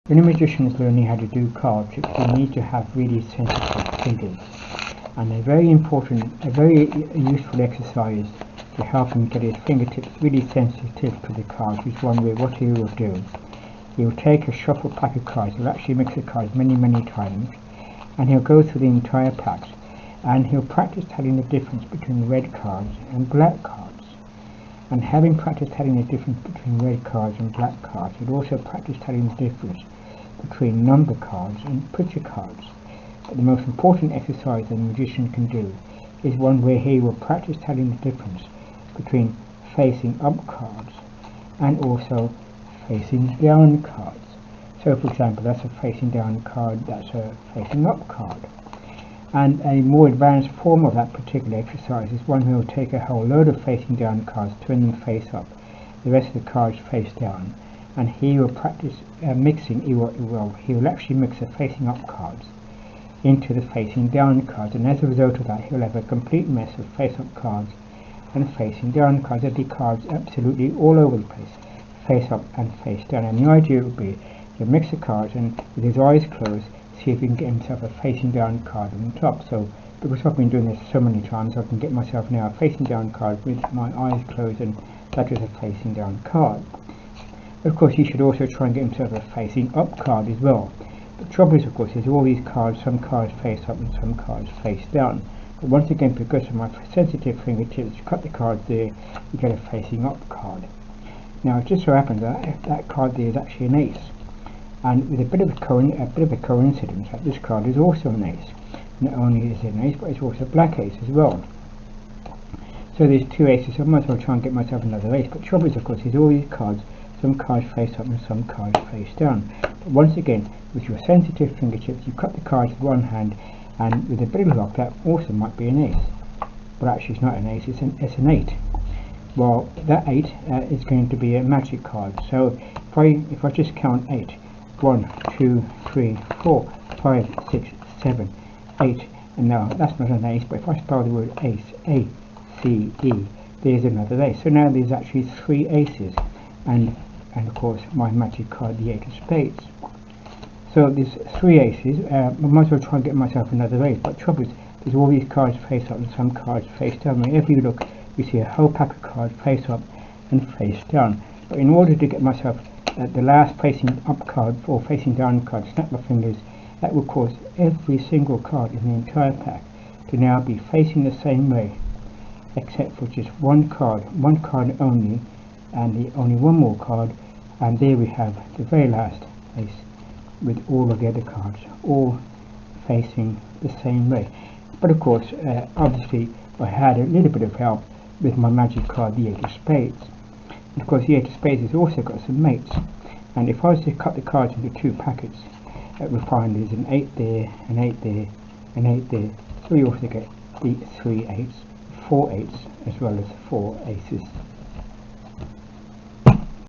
When a magician is learning how to do card tricks, you need to have really sensitive fingers, and a very useful exercise to help him get his fingertips really sensitive to the cards is one where what he will do, he will take a shuffle pack of cards, he'll actually mix the cards many times, and he'll go through the entire packs, and he'll practice telling the difference between red cards and black cards. And having practiced telling the difference between red cards and black cards, he'll also practice telling the difference between number cards and picture cards. But the most important exercise that a magician can do is one where he will practice telling the difference between facing up cards and also facing down cards. So for example, that's a facing down card, that's a facing up card. And a more advanced form of that particular exercise is one who will take a whole load of facing down cards, turn them face up, the rest of the cards face down, and he will practice mixing. He will actually mix the facing up cards into the facing down cards, and as a result of that he'll have a complete mess of face up cards and facing down cards. There'll be cards absolutely all over the place, face up and face down, and the idea would be to mix the cards and with his eyes closed see if he can get himself a facing down card on the top. So because I've been doing this so many times, I can get myself now a facing down card with my eyes closed, and that is a facing down card. Of course, he should also try and get himself a facing up card as well. The trouble is, of course, is all these cards, some cards face up and some cards face down. But once again, because of my sensitive fingertips, you cut the card there, you get a facing up card. Now, it just so happens that that card there is actually an ace, and with a bit of a coincidence, that this card is also an ace. Not only is it an ace, but it's also a black ace as well. So there's two aces, so I might as well try and get myself another ace. But the trouble is, of course, is all these cards, some cards face up and some cards face down. But once again, with your sensitive fingertips, you cut the cards with one hand, and with a bit of luck, that also might be an ace. But actually, it's not an ace; it's an 8. Well, that 8 is going to be a magic card. So if I just count 8, 1, 2, 3, 4, 5, 6, 7, 8, and now that's not an ace. But if I spell the word ace, A-C-E, there's another ace. So now there's actually 3 aces, and of course my magic card, the 8 of spades. So there's 3 aces. I might as well try and get myself another ace, but the trouble is there's all these cards face up and some cards face down. Whenever you look, you see a whole pack of cards face up and face down. But in order to get myself the last facing up card or facing down card, snap my fingers, that will cause every single card in the entire pack to now be facing the same way, except for just one card only, and only one more card, and there we have the very last ace with all of the other cards all facing the same way. But of course, obviously I had a little bit of help with my magic card, the 8 of spades. And of course the 8 of spades has also got some mates, and if I was to cut the cards into 2 packets, we'll find there's an 8 there, an 8 there, an 8 there, so we also get the 3 8s, 4 8s, as well as 4 aces.